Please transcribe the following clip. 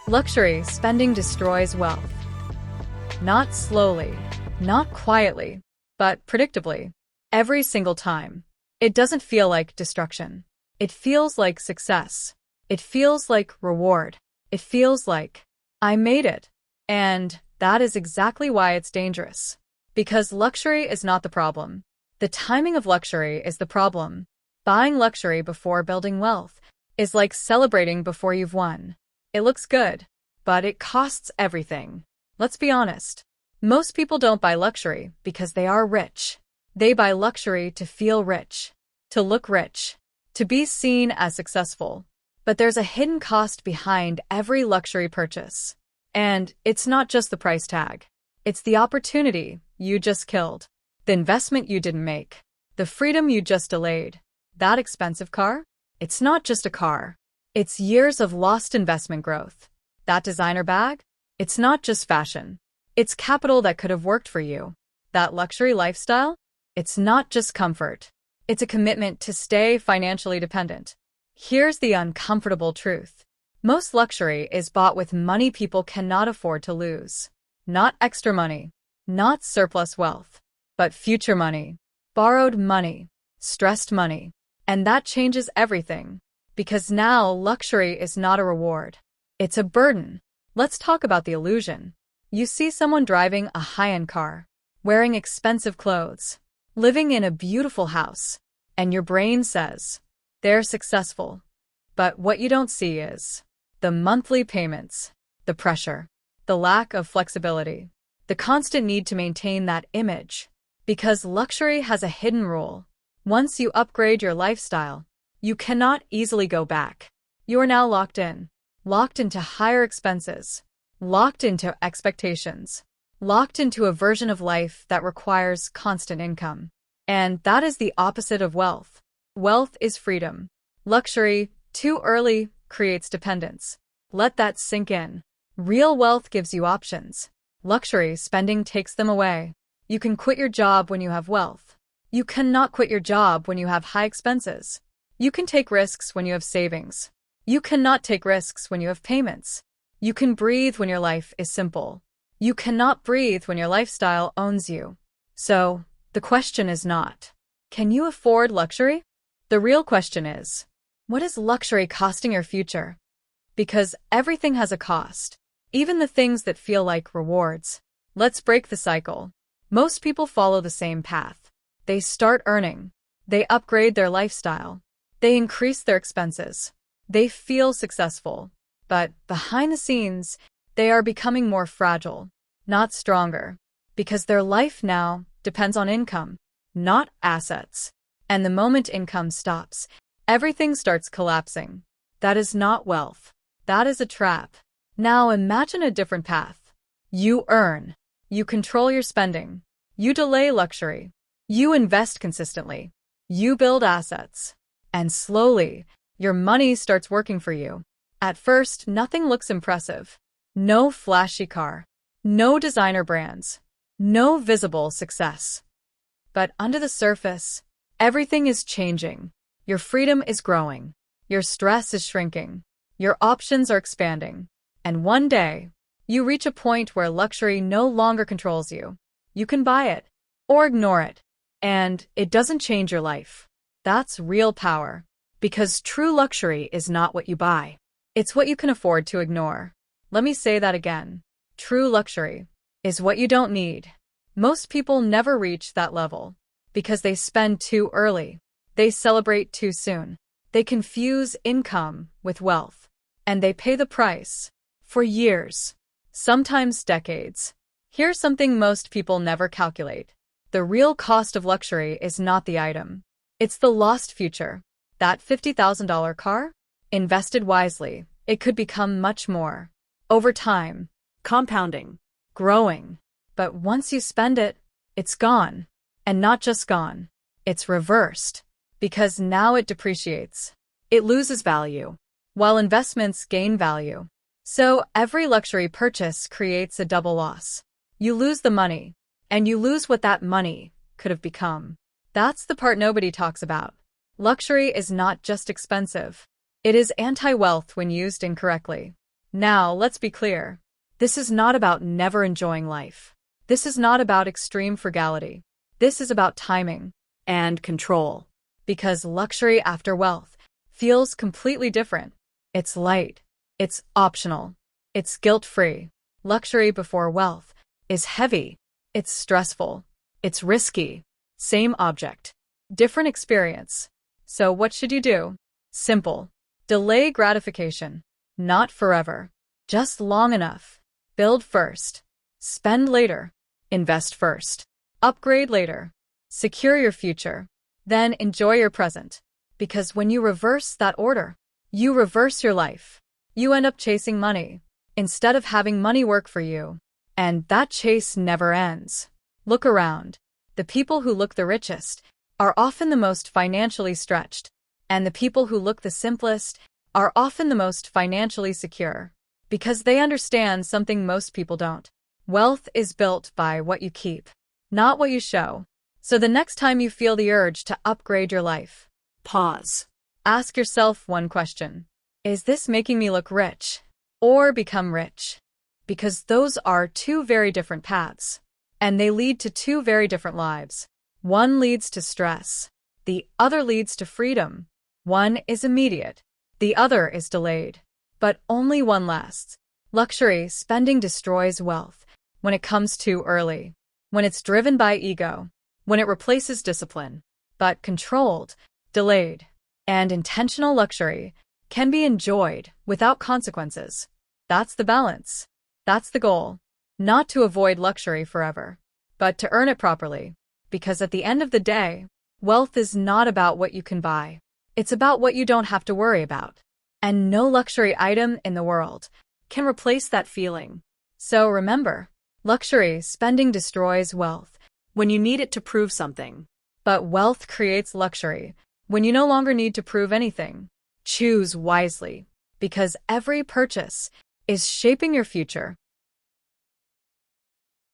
Luxury spending destroys wealth. Not slowly, not quietly, but predictably. Every single time. It doesn't feel like destruction. It feels like success. It feels like reward. It feels like, I made it. And that is exactly why it's dangerous. Because luxury is not the problem. The timing of luxury is the problem. Buying luxury before building wealth is like celebrating before you've won. It looks good, but it costs everything. Let's be honest. Most people don't buy luxury because they are rich. They buy luxury to feel rich, to look rich, to be seen as successful. But there's a hidden cost behind every luxury purchase. And it's not just the price tag. It's the opportunity you just killed, the investment you didn't make, the freedom you just delayed. That expensive car? It's not just a car. It's years of lost investment growth. That designer bag? It's not just fashion. It's capital that could have worked for you. That luxury lifestyle? It's not just comfort. It's a commitment to stay financially dependent. Here's the uncomfortable truth. Most luxury is bought with money people cannot afford to lose. Not extra money, not surplus wealth, but future money, borrowed money, stressed money. And that changes everything. Because now luxury is not a reward. It's a burden. Let's talk about the illusion. You see someone driving a high-end car, wearing expensive clothes, living in a beautiful house, and your brain says, they're successful. But what you don't see is the monthly payments, the pressure, the lack of flexibility, the constant need to maintain that image. Because luxury has a hidden rule. Once you upgrade your lifestyle, you cannot easily go back. You are now locked into higher expenses, locked into expectations, locked into a version of life that requires constant income. And that is the opposite of wealth. Wealth is freedom. Luxury, too early, creates dependence. Let that sink in. Real wealth gives you options. Luxury spending takes them away. You can quit your job when you have wealth. You cannot quit your job when you have high expenses. You can take risks when you have savings. You cannot take risks when you have payments. You can breathe when your life is simple. You cannot breathe when your lifestyle owns you. So, the question is not, can you afford luxury? The real question is, what is luxury costing your future? Because everything has a cost, even the things that feel like rewards. Let's break the cycle. Most people follow the same path. They start earning. They upgrade their lifestyle. They increase their expenses. They feel successful. But behind the scenes, they are becoming more fragile, not stronger. Because their life now depends on income, not assets. And the moment income stops, everything starts collapsing. That is not wealth. That is a trap. Now imagine a different path. You earn. You control your spending. You delay luxury. You invest consistently. You build assets. And slowly, your money starts working for you. At first, nothing looks impressive. No flashy car. No designer brands. No visible success. But under the surface, everything is changing. Your freedom is growing. Your stress is shrinking. Your options are expanding. And one day, you reach a point where luxury no longer controls you. You can buy it or ignore it. And it doesn't change your life. That's real power. Because true luxury is not what you buy. It's what you can afford to ignore. Let me say that again. True luxury is what you don't need. Most people never reach that level because they spend too early. They celebrate too soon. They confuse income with wealth. And they pay the price for years, sometimes decades. Here's something most people never calculate. The real cost of luxury is not the item. It's the lost future. That $50,000 car? Invested wisely, it could become much more. Over time, compounding, growing. But once you spend it, it's gone. And not just gone. It's reversed. Because now it depreciates. It loses value, while investments gain value. So every luxury purchase creates a double loss. You lose the money, and you lose what that money could have become. That's the part nobody talks about. Luxury is not just expensive. It is anti-wealth when used incorrectly. Now, let's be clear. This is not about never enjoying life. This is not about extreme frugality. This is about timing and control. Because luxury after wealth feels completely different. It's light. It's optional. It's guilt-free. Luxury before wealth is heavy. It's stressful. It's risky. Same object. Different experience. So what should you do? Simple. Delay gratification. Not forever. Just long enough. Build first. Spend later. Invest first. Upgrade later. Secure your future. Then enjoy your present. Because when you reverse that order, you reverse your life. You end up chasing money instead of having money work for you. And that chase never ends. Look around. The people who look the richest are often the most financially stretched, and the people who look the simplest are often the most financially secure, because they understand something most people don't. Wealth is built by what you keep, not what you show. So the next time you feel the urge to upgrade your life, pause. Ask yourself one question. Is this making me look rich or become rich? Because those are two very different paths, and they lead to two very different lives. One leads to stress. The other leads to freedom. One is immediate. The other is delayed. But only one lasts. Luxury spending destroys wealth when it comes too early, when it's driven by ego, when it replaces discipline. But controlled, delayed, and intentional luxury can be enjoyed without consequences. That's the balance. That's the goal. Not to avoid luxury forever, but to earn it properly. Because at the end of the day, wealth is not about what you can buy. It's about what you don't have to worry about. And no luxury item in the world can replace that feeling. So remember, luxury spending destroys wealth when you need it to prove something. But wealth creates luxury when you no longer need to prove anything. Choose wisely, because every purchase is shaping your future.